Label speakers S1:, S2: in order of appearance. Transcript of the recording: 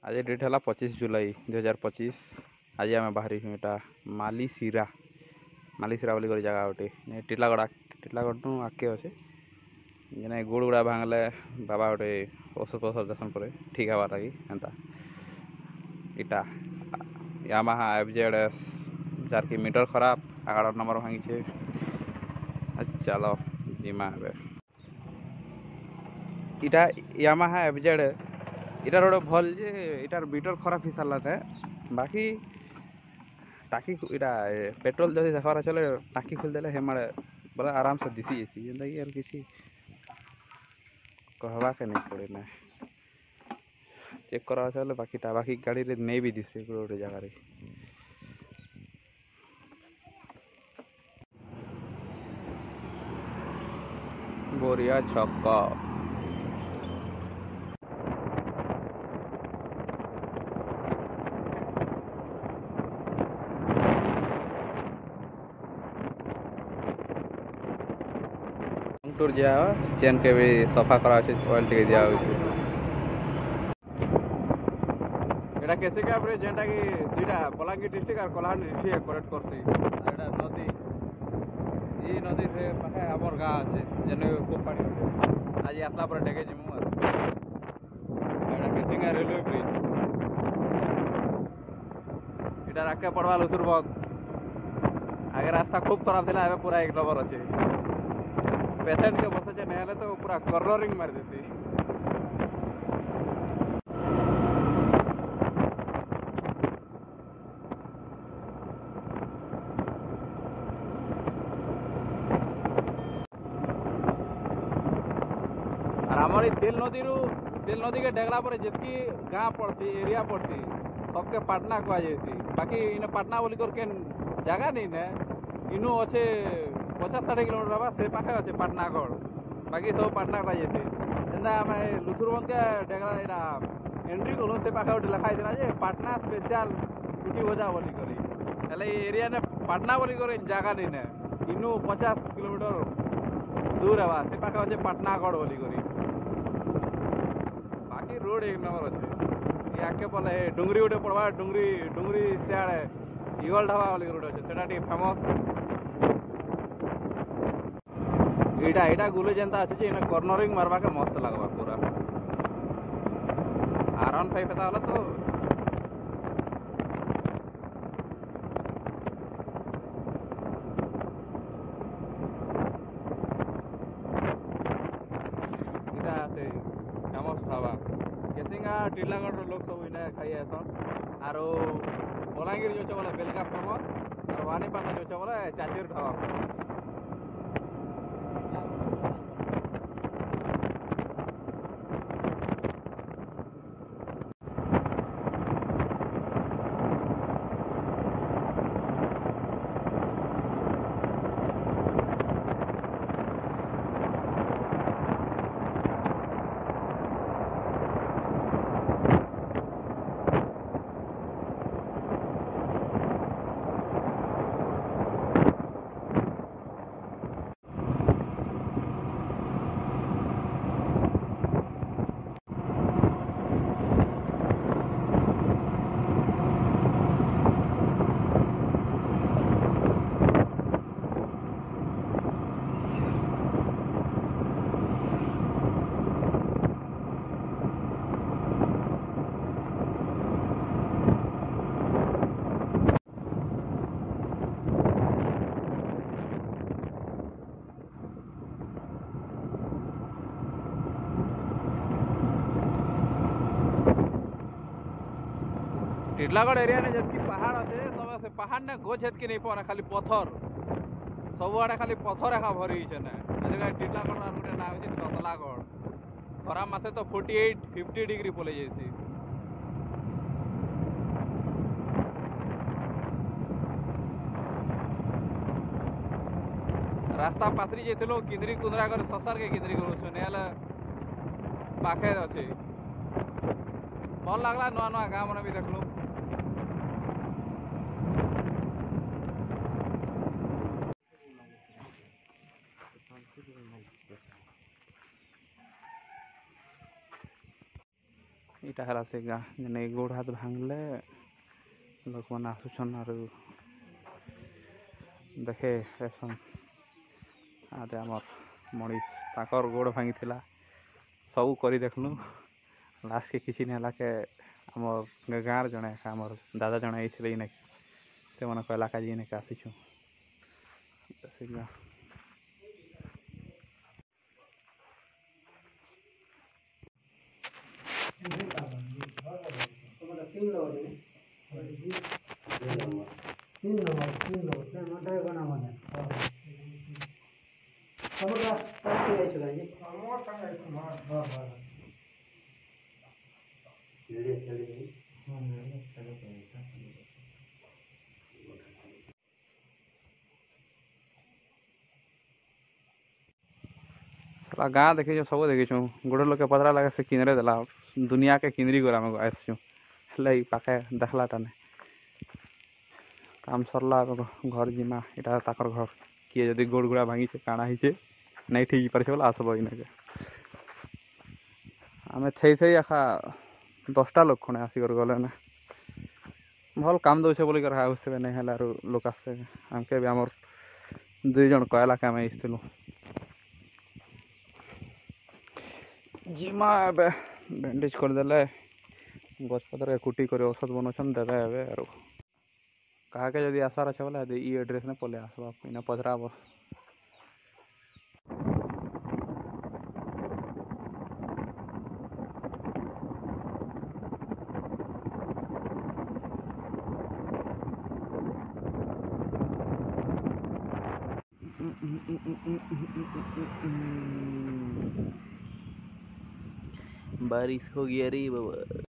S1: आज डेट है 25 जुलाई 2025। आज आम बाहर यहाँ मालीसीरा मालीसीरा बोली जगह गोटे टीलागढ़ टू आगे अच्छे जेने गोड़ गुड़ा भांगले बाबा गोटे औषध फौषध दर्शन पर ठीक हवा लगी एंता इटा यामाहा FZ जार की मीटर खराब 11 नंबर भांगी चलो जीमा इटा यामाहा FZ इटार गोटे भल जे इटार मीटर खराब हो सारा था बाकी टाकी इटा पेट्रोल जब देखा चले टाकी खोलदेले हेमाड़े बोले आराम से दिशी जासी जेनता कि यार किसी कहवा के नहीं पड़े ना चेक करा चले बाकी गाड़ी रे नहीं भी दिसे गोटे जगह रे बोरिया छक्का टूर दिया चेन के भी सफा करा ऑयल टे दिया एटा कैसे क्या अपने जेनटा कि दुईटा बलांगीर डिस्ट्रिक्ट और कोल्हान डिस्ट्रिक्ट कनेक्ट करसी एटा नदी ये नदी से पाखे हमर गाँ अच्छे जेने खूब पानी अच्छे आज आसला पर टेके जिमु एटा केसिंगा रेलवे ब्रिज एटा राके पड़वा लुसुरबग आगे रास्ता खूब खराब था एवं पूरा 1 नंबर अच्छे पेशेंट के बस नहीं तो पूरा कर्नरिंग मार देती और हमारी तेल नदी के डेगला पर जितकी गाँव पड़ती एरिया पड़ती सबके पाटना कह जाती बाकी इन पाटना बोली कर जगह नहीं ने इनू अच्छे 50-60 किलोमीटर हवा से पाखे अच्छे पाटनागढ़ बाकी सब पाटना कह जाती जेनता आम लुथुरबंद के डेगला यहाँ एंट्री कलु से पाखे गोटे लिखाई था जे पाटना स्पेशल कुटी भजा बोली करी एरिया ने पाटना बोली कर जगह नहीं ने इनू 50 किलोमीटर दूर हवा से पाखे अच्छे पाटनागढ़ बोली करी बाकी रोड 1 नंबर अच्छे आगे पड़े डुंगरी गोटे पड़वा डुंगरी सियाड़े इगल ढाबा बोली रोड अच्छे से फेमस इटा गुले जेनता अच्छे कर्नरिंग मारवा के मस्त लगवा पूरा R15 था तो इटा से फेमस ढाबा केसिंगा टीलागढ़ लोग सब इन्हें खाई आसन आरो बलांगीर जो बोले बेलका फेमस और वानीपाना जो बोले चाचीर ढाबा टीलागढ़ एरिया ने जबकि पहाड़ अच्छे तब से पहाड़ ने गो छेद के नहीं पड़ा खाली पत्थर सब आड़े खाली पत्थर एका भरी टीलागढ़ गोटे ना हो ततलागढ़ खरा मासे तो 48-50 डिग्री पलि जाइए रास्ता पासरी जाइलो किंद्री कुंद्रा कर ससार के किंद्री कर पाखे अच्छे भल लगला नुआ नुआ गाँव मैंने भी देखलु इटा है से गाँ जेने गोड़ हाथ भांगले लोक मैंने आसुछन आर देखे फैशन आदे आमर मनीष ताकर गोड़ भांगी थिला सब करी देखलु लास्ट के किसी नहीं के आमर गाँव जड़े आमर दादा जड़े ये इने से मन कहला का इने के आसीछु गाँ देखी सब देखी गोटे लोक पतरा लगे से किनरे देला दुनिया के किनरी गोरा में आसचु पाखे देखला टाने काम सरला घर जिमा इटा ताकर घर किए जदि गोड़ गुड़ा भांगी काना ही नहीं ठीक पारे बोला आसब इनके आम थे आखा 10टा लोक खने आसिक गले ना भल काम दौचे बोल आसते नहीं है लोक आसते आमके भी आमर 2 जन कहला के आम आसलु जिमा ए बैंडेज करदे गछपतर के कुटी कर औषध बनाऊन देवे ए कहा के जब आसार अच्छे बोले ये एड्रेस ने पले आसवा इना पचराब बारिश हो गया रे बाबा।